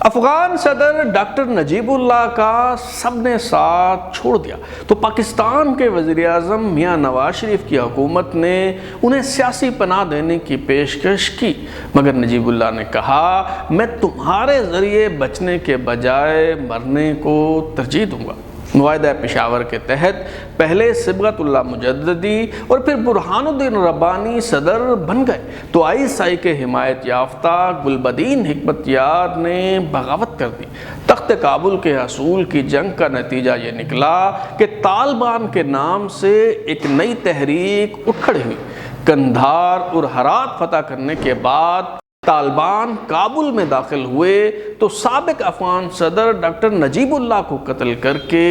افغان صدر ڈاکٹر نجیب اللہ کا سب نے ساتھ چھوڑ دیا تو پاکستان کے وزیر اعظم میاں نواز شریف کی حکومت نے انہیں سیاسی پناہ دینے کی پیشکش کی، مگر نجیب اللہ نے کہا میں تمہارے ذریعے بچنے کے بجائے مرنے کو ترجیح دوں گا۔ معاہدہ پشاور کے تحت پہلے صبغت اللہ مجددی اور پھر برہان الدین ربانی صدر بن گئے تو ISI کے حمایت یافتہ گلبدین حکمت یار نے بغاوت کر دی۔ تخت کابل کے حصول کی جنگ کا نتیجہ یہ نکلا کہ طالبان کے نام سے ایک نئی تحریک اٹھ کھڑی ہوئی۔ قندھار اور ہرات فتح کرنے کے بعد طالبان کابل میں داخل ہوئے تو سابق افغان صدر ڈاکٹر نجیب اللہ کو قتل کر کے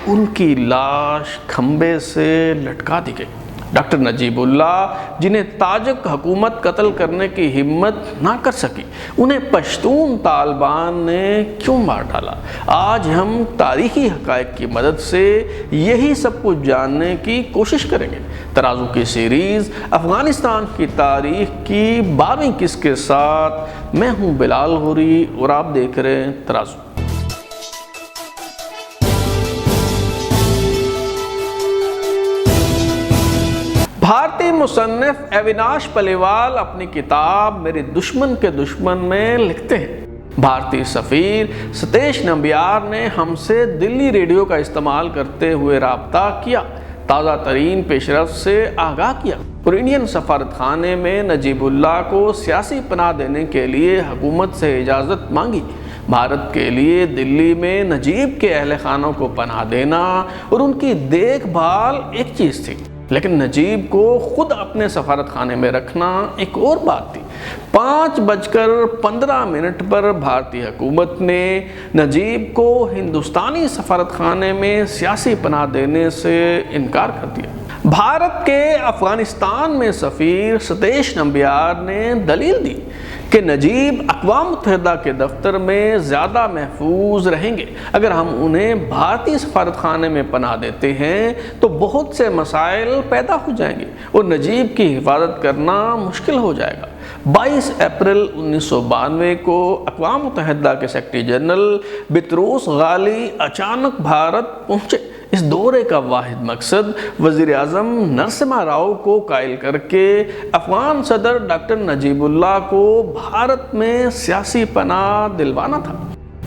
ان کی لاش کھمبے سے لٹکا دی گئی۔ ڈاکٹر نجیب اللہ جنہیں تاجک حکومت قتل کرنے کی ہمت نہ کر سکی، انہیں پشتون طالبان نے کیوں مار ڈالا؟ آج ہم تاریخی حقائق کی مدد سے یہی سب کچھ جاننے کی کوشش کریں گے۔ ترازو کی سیریز افغانستان کی تاریخ کی 12ویں قسط کے ساتھ میں ہوں بلال غوری اور آپ دیکھ رہے ہیں ترازو۔ بھارتی مصنف اویناش پالیوال اپنی کتاب میرے دشمن کے دشمن میں لکھتے ہیں، بھارتی سفیر ستیش نمبیار نے ہم سے دلی ریڈیو کا استعمال کرتے ہوئے رابطہ کیا، تازہ ترین پیش رفت سے آگاہ کیا اور انڈین سفارت خانے میں نجیب اللہ کو سیاسی پناہ دینے کے لیے حکومت سے اجازت مانگی۔ بھارت کے لیے دلی میں نجیب کے اہل خانوں کو پناہ دینا اور ان کی دیکھ بھال ایک چیز تھی، لیکن نجیب کو خود اپنے سفارت خانے میں رکھنا ایک اور بات تھی۔ 5:15 پر بھارتی حکومت نے نجیب کو ہندوستانی سفارت خانے میں سیاسی پناہ دینے سے انکار کر دیا۔ بھارت کے افغانستان میں سفیر ستیش نمبیار نے دلیل دی کہ نجیب اقوام متحدہ کے دفتر میں زیادہ محفوظ رہیں گے، اگر ہم انہیں بھارتی سفارت خانے میں پناہ دیتے ہیں تو بہت سے مسائل پیدا ہو جائیں گے اور نجیب کی حفاظت کرنا مشکل ہو جائے گا۔ 22 اپریل 1992 کو اقوام متحدہ کے سیکرٹری جنرل بطروس غالی اچانک بھارت پہنچے۔ اس دورے کا واحد مقصد وزیر اعظم نرسمہا راؤ کو قائل کر کے افغان صدر ڈاکٹر نجیب اللہ کو بھارت میں سیاسی پناہ دلوانا تھا۔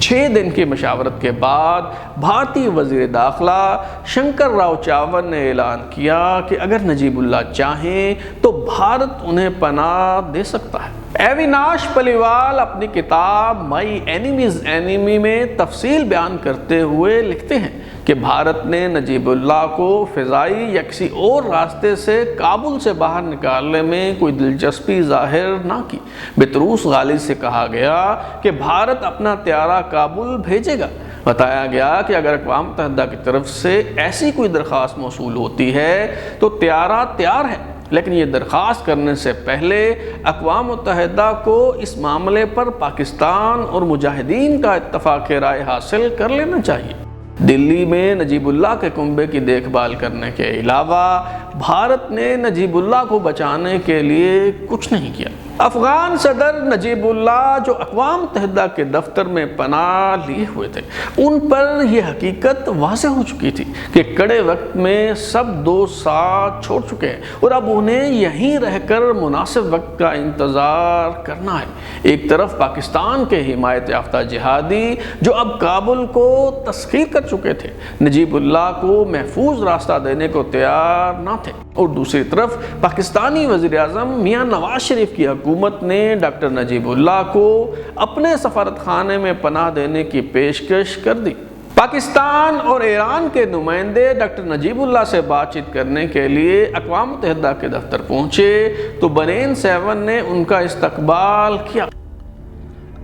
6 دن کی مشاورت کے بعد بھارتی وزیر داخلہ شنکر راؤ چاون نے اعلان کیا کہ اگر نجیب اللہ چاہیں تو بھارت انہیں پناہ دے سکتا ہے۔ اویناش پالیوال اپنی کتاب مائی اینیمیز اینیمی میں تفصیل بیان کرتے ہوئے لکھتے ہیں کہ بھارت نے نجیب اللہ کو فضائی یا کسی اور راستے سے کابل سے باہر نکالنے میں کوئی دلچسپی ظاہر نہ کی۔ بطروس غالی سے کہا گیا کہ بھارت اپنا طیارہ کابل بھیجے گا۔ بتایا گیا کہ اگر اقوام متحدہ کی طرف سے ایسی کوئی درخواست موصول ہوتی ہے تو طیارہ تیار ہے، لیکن یہ درخواست کرنے سے پہلے اقوام متحدہ کو اس معاملے پر پاکستان اور مجاہدین کا اتفاق رائے حاصل کر لینا چاہیے۔ دلی میں نجیب اللہ کے کنبے کی دیکھ بھال کرنے کے علاوہ بھارت نے نجیب اللہ کو بچانے کے لیے کچھ نہیں کیا۔ افغان صدر نجیب اللہ جو اقوام متحدہ کے دفتر میں پناہ لیے ہوئے تھے، ان پر یہ حقیقت واضح ہو چکی تھی کہ کڑے وقت میں سب دوست ساتھ چھوڑ چکے ہیں اور اب انہیں یہیں رہ کر مناسب وقت کا انتظار کرنا ہے۔ ایک طرف پاکستان کے حمایت یافتہ جہادی جو اب کابل کو تسخیر کر چکے تھے، نجیب اللہ کو محفوظ راستہ دینے کو تیار نہ تھے، اور دوسری طرف پاکستانی وزیر اعظم میاں نواز شریف کی حکومت نے ڈاکٹر نجیب اللہ کو اپنے سفارت خانے میں پناہ دینے کی پیشکش کر دی۔ پاکستان اور ایران کے نمائندے ڈاکٹر نجیب اللہ سے بات چیت کرنے کے لیے اقوام متحدہ کے دفتر پہنچے تو بنین 7 نے ان کا استقبال کیا۔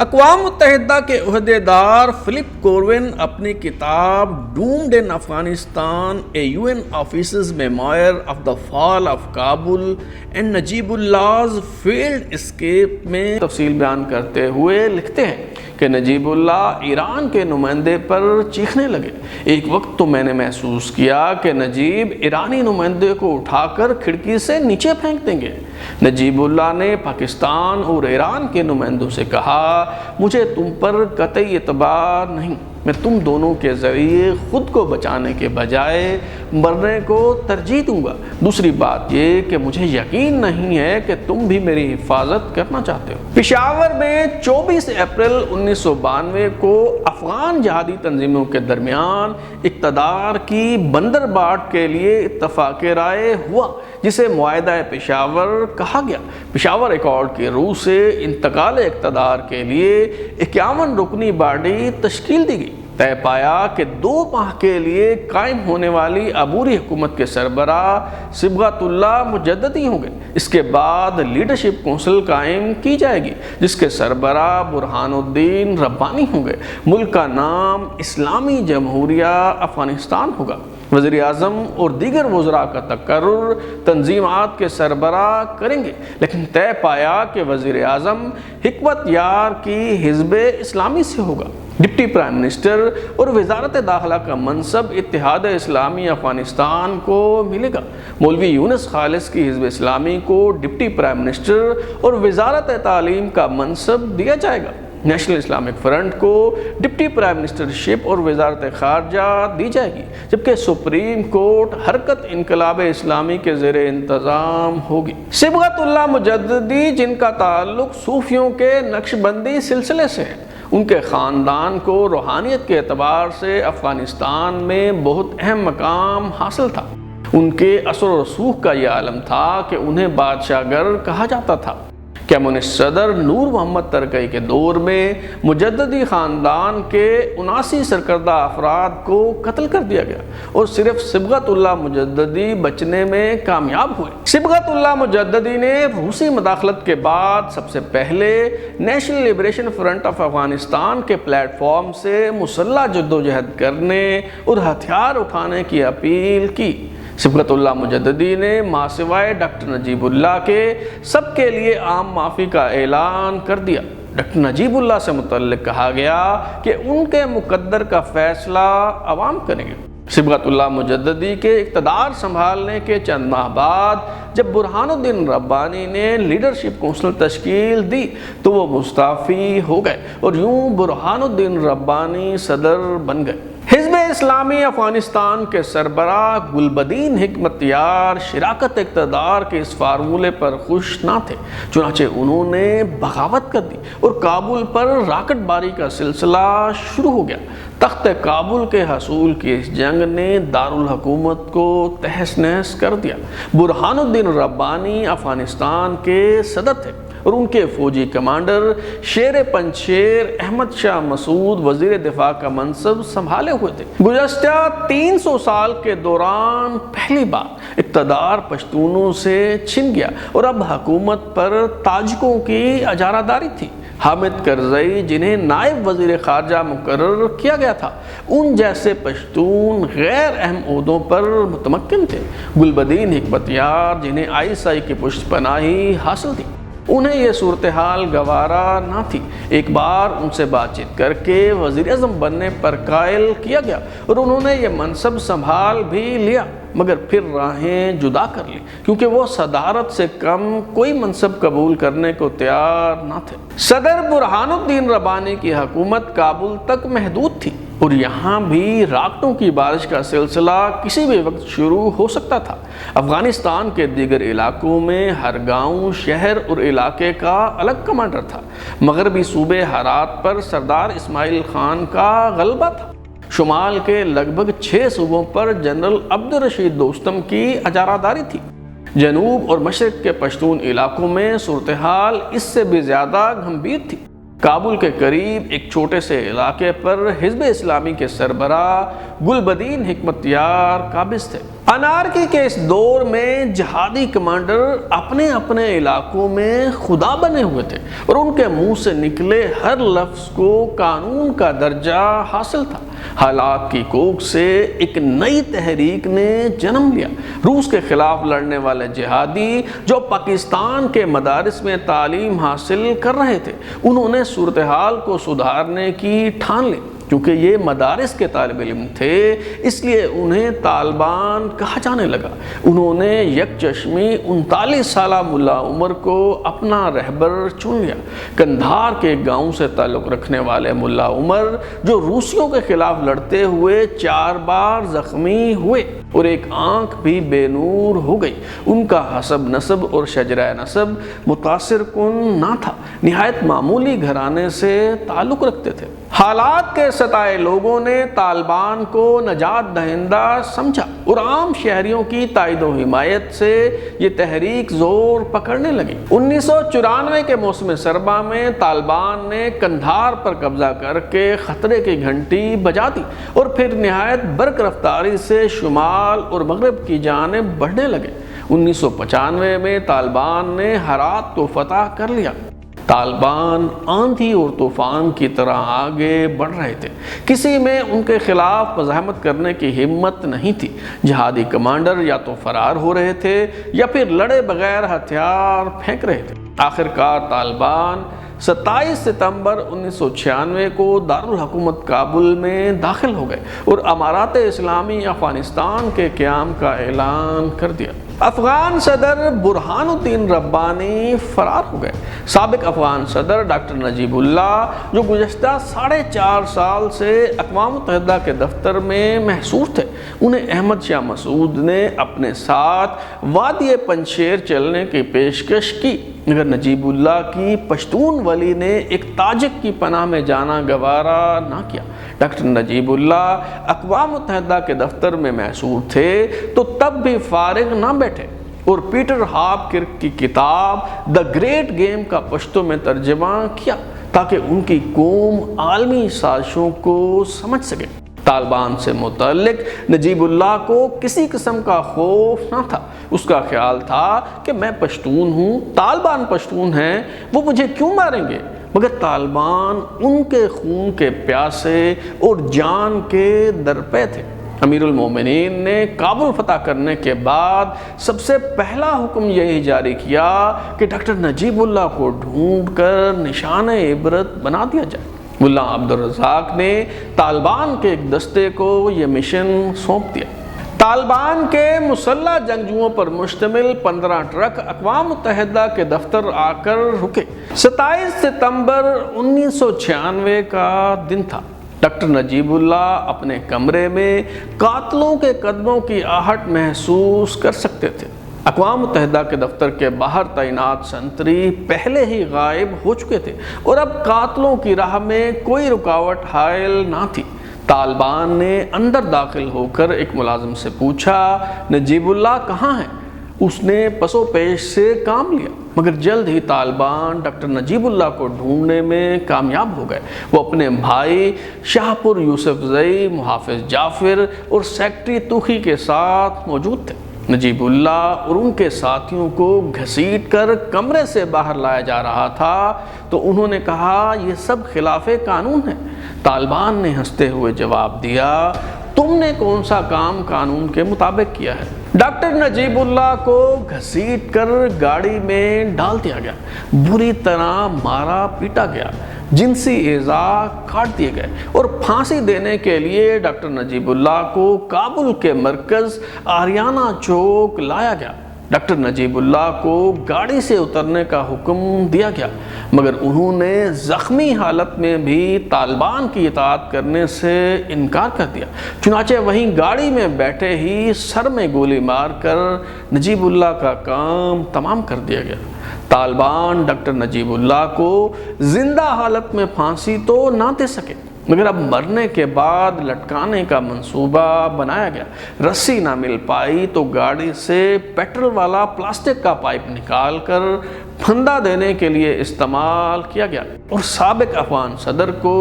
اقوام متحدہ کے عہدیدار فلپ کورون اپنی کتاب doomed in Afghanistan a UN officer's memoir of the fall of Kabul and Najibullah's failed escape میں تفصیل بیان کرتے ہوئے لکھتے ہیں کہ نجیب اللہ ایران کے نمائندے پر چیخنے لگے۔ ایک وقت تو میں نے محسوس کیا کہ نجیب ایرانی نمائندے کو اٹھا کر کھڑکی سے نیچے پھینک دیں گے۔ نجیب اللہ نے پاکستان اور ایران کے نمائندوں سے کہا مجھے تم پر قطعی اعتبار نہیں، میں تم دونوں کے ذریعے خود کو بچانے کے بجائے مرنے کو ترجیح دوں گا۔ دوسری بات یہ کہ مجھے یقین نہیں ہے کہ تم بھی میری حفاظت کرنا چاہتے ہو۔ پشاور میں 24 اپریل 1992 کو افغان جہادی تنظیموں کے درمیان اقتدار کی بندرباٹ کے لیے اتفاق رائے ہوا، جسے معاہدہ پشاور کہا گیا۔ پشاور ایکارڈ کی روح سے انتقال اقتدار کے لیے 51 رکنی باڈی تشکیل دی گئی۔ طے پایا کہ 2 ماہ کے لیے قائم ہونے والی عبوری حکومت کے سربراہ صبغت اللہ مجددی ہوں گے۔ اس کے بعد لیڈرشپ کونسل قائم کی جائے گی جس کے سربراہ برہان الدین ربانی ہوں گے۔ ملک کا نام اسلامی جمہوریہ افغانستان ہوگا۔ وزیر اعظم اور دیگر وزراء کا تقرر تنظیمات کے سربراہ کریں گے، لیکن طے پایا کہ وزیر اعظم حکمت یار کی حزب اسلامی سے ہوگا۔ ڈپٹی پرائم منسٹر اور وزارت داخلہ کا منصب اتحاد اسلامی افغانستان کو ملے گا۔ مولوی یونس خالص کی حزب اسلامی کو ڈپٹی پرائم منسٹر اور وزارت تعلیم کا منصب دیا جائے گا۔ نیشنل اسلامک فرنٹ کو ڈپٹی پرائم منسٹرشپ اور وزارت خارجہ دی جائے گی، جبکہ سپریم کورٹ حرکت انقلاب اسلامی کے زیر انتظام ہوگی۔ صبغت اللہ مجددی، جن کا تعلق صوفیوں کے نقش بندی سلسلے سے ہے، ان کے خاندان کو روحانیت کے اعتبار سے افغانستان میں بہت اہم مقام حاصل تھا۔ ان کے اثر و رسوخ کا یہ عالم تھا کہ انہیں بادشاہ گر کہا جاتا تھا۔ کمیونسٹ صدر نور محمد ترکی کے دور میں مجددی خاندان کے 79 سرکردہ افراد کو قتل کر دیا گیا اور صرف صبغت اللہ مجددی بچنے میں کامیاب ہوئے۔ صبغت اللہ مجددی نے روسی مداخلت کے بعد سب سے پہلے national liberation front of Afghanistan کے پلیٹ فارم سے مسلح جدوجہد کرنے اور ہتھیار اٹھانے کی اپیل کی۔ صبغت اللہ مجددی نے ماسوائے ڈاکٹر نجیب اللہ کے سب کے لیے عام معافی کا اعلان کر دیا۔ ڈاکٹر نجیب اللہ سے متعلق کہا گیا کہ ان کے مقدر کا فیصلہ عوام کریں گے۔ صبغت اللہ مجددی کے اقتدار سنبھالنے کے چند ماہ بعد جب برہان الدین ربانی نے لیڈرشپ کونسل تشکیل دی تو وہ مستعفی ہو گئے اور یوں برہان الدین ربانی صدر بن گئے۔ حزب اسلامی افغانستان کے سربراہ گلبدین حکمت یار شراکت اقتدار کے اس فارمولے پر خوش نہ تھے، چنانچہ انہوں نے بغاوت کر دی اور کابل پر راکٹ باری کا سلسلہ شروع ہو گیا۔ تخت کابل کے حصول کی اس جنگ نے دارالحکومت کو تہس نہس کر دیا۔ برہان الدین ربانی افغانستان کے صدر تھے اور ان کے فوجی کمانڈر شیر پنجشیر احمد شاہ مسعود وزیر دفاع کا منصب سنبھالے ہوئے تھے۔ گزشتہ 300 سال کے دوران پہلی بار اقتدار پشتونوں سے چھن گیا اور اب حکومت پر تاجکوں کی اجارہ داری تھی۔ حامد کرزئی، جنہیں نائب وزیر خارجہ مقرر کیا گیا تھا، ان جیسے پشتون غیر اہم عہدوں پر متمکن تھے۔ گلبدین حکمت یار، جنہیں ISI کی پشت پناہی حاصل تھی، انہیں یہ صورتحال گوارا نہ تھی۔ ایک بار ان سے بات چیت کر کے وزیر اعظم بننے پر قائل کیا گیا اور انہوں نے یہ منصب سنبھال بھی لیا، مگر پھر راہیں جدا کر لی کیونکہ وہ صدارت سے کم کوئی منصب قبول کرنے کو تیار نہ تھے۔ صدر برہان الدین ربانی کی حکومت کابل تک محدود تھی اور یہاں بھی راکٹوں کی بارش کا سلسلہ کسی بھی وقت شروع ہو سکتا تھا۔ افغانستان کے دیگر علاقوں میں ہر گاؤں، شہر اور علاقے کا الگ کمانڈر تھا۔ مغربی صوبے ہرات پر سردار اسماعیل خان کا غلبہ تھا۔ شمال کے لگ بھگ 6 صوبوں پر جنرل عبدالرشید دوستم کی اجارہ داری تھی۔ جنوب اور مشرق کے پشتون علاقوں میں صورتحال اس سے بھی زیادہ گھمبیر تھی۔ کابل کے قریب ایک چھوٹے سے علاقے پر حزب اسلامی کے سربراہ گلبدین حکمت یار قابض تھے۔ انارکی کے اس دور میں جہادی کمانڈر اپنے اپنے علاقوں میں خدا بنے ہوئے تھے اور ان کے منہ سے نکلے ہر لفظ کو قانون کا درجہ حاصل تھا۔ حالات کی کوکھ سے ایک نئی تحریک نے جنم لیا۔ روس کے خلاف لڑنے والے جہادی جو پاکستان کے مدارس میں تعلیم حاصل کر رہے تھے، انہوں نے صورتحال کو سدھارنے کی ٹھان لی۔ کیونکہ یہ مدارس کے طالب علم تھے اس لیے انہیں طالبان کہا جانے لگا۔ انہوں نے یک چشمی 39 سالہ ملا عمر کو اپنا رہبر چن لیا۔ قندھار کے گاؤں سے تعلق رکھنے والے ملا عمر جو روسیوں کے خلاف لڑتے ہوئے 4 بار زخمی ہوئے اور ایک آنکھ بھی بے نور ہو گئی، ان کا حسب نسب اور شجرہ نسب متاثر کن نہ تھا، نہایت معمولی گھرانے سے تعلق رکھتے تھے۔ حالات کے ستائے لوگوں نے طالبان کو نجات دہندہ سمجھا اور عام شہریوں کی تائید و حمایت سے یہ تحریک زور پکڑنے لگی۔ 1994 کے موسم سرما میں طالبان نے قندھار پر قبضہ کر کے خطرے کی گھنٹی بجا دی اور پھر نہایت برق رفتاری سے شمال اور مغرب کی جانب بڑھنے لگے۔ 1995 میں طالبان نے ہرات کو فتح کر لیا۔ طالبان آندھی اور طوفان کی طرح آگے بڑھ رہے تھے، کسی میں ان کے خلاف مزاحمت کرنے کی ہمت نہیں تھی۔ جہادی کمانڈر یا تو فرار ہو رہے تھے یا پھر لڑے بغیر ہتھیار پھینک رہے تھے۔ آخرکار طالبان 27 ستمبر 1996 کو دارالحکومت کابل میں داخل ہو گئے اور امارات اسلامی افغانستان کے قیام کا اعلان کر دیا۔ افغان صدر برہان الدین ربانی فرار ہو گئے۔ سابق افغان صدر ڈاکٹر نجیب اللہ جو گزشتہ 4.5 سال سے اقوام متحدہ کے دفتر میں محصور تھے، انہیں احمد شاہ مسعود نے اپنے ساتھ وادی پنجشیر چلنے کی پیشکش کی، مگر نجیب اللہ کی پشتون ولی نے ایک تاجک کی پناہ میں جانا گوارا نہ کیا۔ ڈاکٹر نجیب اللہ اقوام متحدہ کے دفتر میں محصور تھے تو تب بھی فارغ نہ بیٹھے اور پیٹر ہاپکرک کی کتاب دی گریٹ گیم کا پشتو میں ترجمہ کیا تاکہ ان کی قوم عالمی سازشوں کو سمجھ سکے۔ طالبان سے متعلق نجیب اللہ کو کسی قسم کا خوف نہ تھا۔ اس کا خیال تھا کہ میں پشتون ہوں، طالبان پشتون ہیں، وہ مجھے کیوں ماریں گے؟ مگر طالبان ان کے خون کے پیاسے اور جان کے درپے تھے۔ امیر المومنین نے کابل فتح کرنے کے بعد سب سے پہلا حکم یہی جاری کیا کہ ڈاکٹر نجیب اللہ کو ڈھونڈ کر نشان عبرت بنا دیا جائے۔ ملا عبدالرزاق نے طالبان کے ایک دستے کو یہ مشن سونپ دیا۔ طالبان کے مسلح جنگجوؤں پر مشتمل 15 ٹرک اقوام متحدہ کے دفتر آ کر رکے۔ 27 ستمبر 1996 کا دن تھا۔ ڈاکٹر نجیب اللہ اپنے کمرے میں قاتلوں کے قدموں کی آہٹ محسوس کر سکتے تھے۔ اقوام متحدہ کے دفتر کے باہر تعینات سنتری پہلے ہی غائب ہو چکے تھے اور اب قاتلوں کی راہ میں کوئی رکاوٹ حائل نہ تھی۔ طالبان نے اندر داخل ہو کر ایک ملازم سے پوچھا، نجیب اللہ کہاں ہیں؟ اس نے پسو پیش سے کام لیا، مگر جلد ہی طالبان ڈاکٹر نجیب اللہ کو ڈھونڈنے میں کامیاب ہو گئے۔ وہ اپنے بھائی شاہپور یوسف زئی، محافظ جعفر اور سیکٹری توخی کے ساتھ موجود تھے۔ نجیب اللہ اور ان کے ساتھیوں کو گھسیٹ کر کمرے سے باہر لایا جا رہا تھا تو انہوں نے کہا، یہ سب خلاف قانون ہے۔ طالبان نے ہنستے ہوئے جواب دیا، تم نے کون سا کام قانون کے مطابق کیا ہے؟ ڈاکٹر نجیب اللہ کو گھسیٹ کر گاڑی میں ڈال دیا گیا، بری طرح مارا پیٹا گیا، جنسی اعضاء کاٹ دیے گئے اور پھانسی دینے کے لیے ڈاکٹر نجیب اللہ کو کابل کے مرکز آریانہ چوک لایا گیا۔ ڈاکٹر نجیب اللہ کو گاڑی سے اترنے کا حکم دیا گیا، مگر انہوں نے زخمی حالت میں بھی طالبان کی اطاعت کرنے سے انکار کر دیا۔ چنانچہ وہیں گاڑی میں بیٹھے ہی سر میں گولی مار کر نجیب اللہ کا کام تمام کر دیا گیا۔ طالبان ڈاکٹر نجیب اللہ کو زندہ حالت میں پھانسی تو نہ دے سکے، مگر اب مرنے کے بعد لٹکانے کا منصوبہ بنایا گیا۔ رسی نہ مل پائی تو گاڑی سے پیٹرول والا پلاسٹک کا پائپ نکال کر پھندا دینے کے لیے استعمال کیا گیا اور سابق افغان صدر کو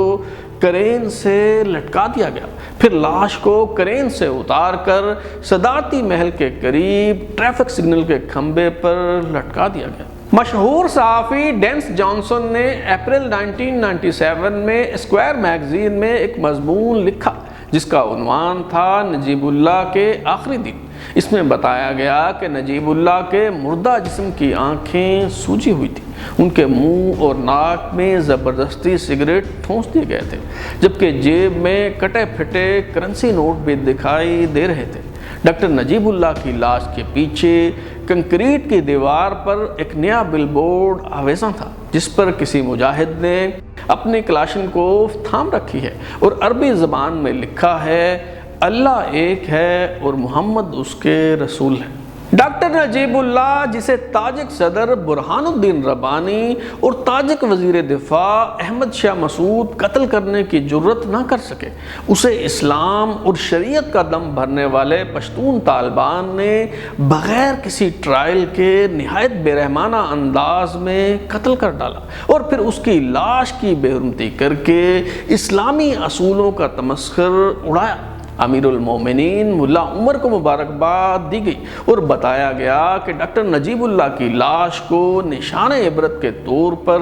کرین سے لٹکا دیا گیا۔ پھر لاش کو کرین سے اتار کر صدارتی محل کے قریب ٹریفک سگنل کے کھمبے پر لٹکا دیا گیا۔ مشہور صحافی ڈینس جانسن نے اپریل 1997 میں اسکوائر میگزین میں ایک مضمون لکھا جس کا عنوان تھا نجیب اللہ کے آخری دن۔ اس میں بتایا گیا کہ نجیب اللہ کے مردہ جسم کی آنکھیں سوجی ہوئی تھیں، ان کے منہ اور ناک میں زبردستی سگریٹ ٹھونس دیے گئے تھے، جبکہ جیب میں کٹے پھٹے کرنسی نوٹ بھی دکھائی دے رہے تھے۔ ڈاکٹر نجیب اللہ کی لاش کے پیچھے کنکریٹ کی دیوار پر ایک نیا بل بورڈ آویزاں تھا، جس پر کسی مجاہد نے اپنی کلاشنکوف تھام رکھی ہے اور عربی زبان میں لکھا ہے اللہ ایک ہے اور محمد اس کے رسول ہے۔ ڈاکٹر نجیب اللہ، جسے تاجک صدر برہان الدین ربانی اور تاجک وزیر دفاع احمد شاہ مسعود قتل کرنے کی جرت نہ کر سکے، اسے اسلام اور شریعت کا دم بھرنے والے پشتون طالبان نے بغیر کسی ٹرائل کے نہایت بے رحمانہ انداز میں قتل کر ڈالا اور پھر اس کی لاش کی بے حرمتی کر کے اسلامی اصولوں کا تمسخر اڑایا۔ امیر المومنین ملا عمر کو مبارکباد دی گئی اور بتایا گیا کہ ڈاکٹر نجیب اللہ کی لاش کو نشان عبرت کے طور پر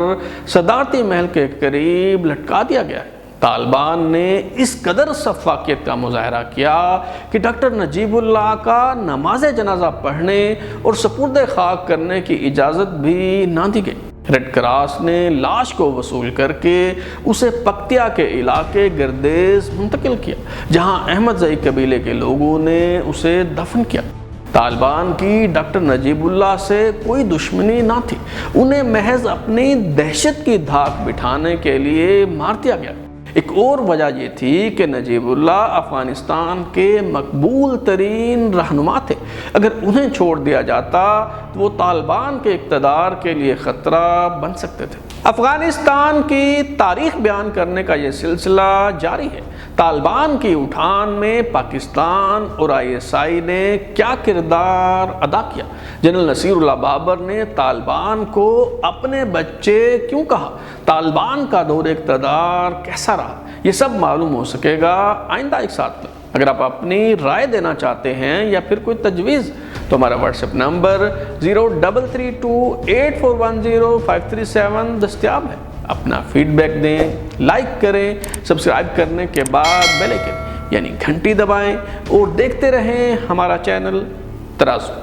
صدارتی محل کے قریب لٹکا دیا گیا ہے۔ طالبان نے اس قدر سفاکیت کا مظاہرہ کیا کہ ڈاکٹر نجیب اللہ کا نماز جنازہ پڑھنے اور سپرد خاک کرنے کی اجازت بھی نہ دی گئی۔ ریڈ کراس نے لاش کو وصول کر کے اسے پکتیا کے علاقے گردیز منتقل کیا، جہاں احمد زئی قبیلے کے لوگوں نے اسے دفن کیا۔ طالبان کی ڈاکٹر نجیب اللہ سے کوئی دشمنی نہ تھی، انہیں محض اپنی دہشت کی دھاک بٹھانے کے لیے مار دیا گیا۔ ایک اور وجہ یہ تھی کہ نجیب اللہ افغانستان کے مقبول ترین رہنما تھے، اگر انہیں چھوڑ دیا جاتا تو وہ طالبان کے اقتدار کے لیے خطرہ بن سکتے تھے۔ افغانستان کی تاریخ بیان کرنے کا یہ سلسلہ جاری ہے۔ طالبان کی اٹھان میں پاکستان اور ISI نے کیا کردار ادا کیا؟ جنرل نصیر اللہ بابر نے طالبان کو اپنے بچے کیوں کہا؟ طالبان کا دور اقتدار کیسا رہا؟ یہ سب معلوم ہو سکے گا آئندہ ایک ساتھ میں۔ اگر آپ اپنی رائے دینا چاہتے ہیں یا پھر کوئی تجویز تو ہمارا واٹس ایپ نمبر 0332841053 دستیاب ہے۔ اپنا فیڈ بیک دیں، لائک کریں، سبسکرائب کرنے کے بعد بیل آئکن یعنی گھنٹی دبائیں اور دیکھتے رہیں ہمارا چینل ترازو۔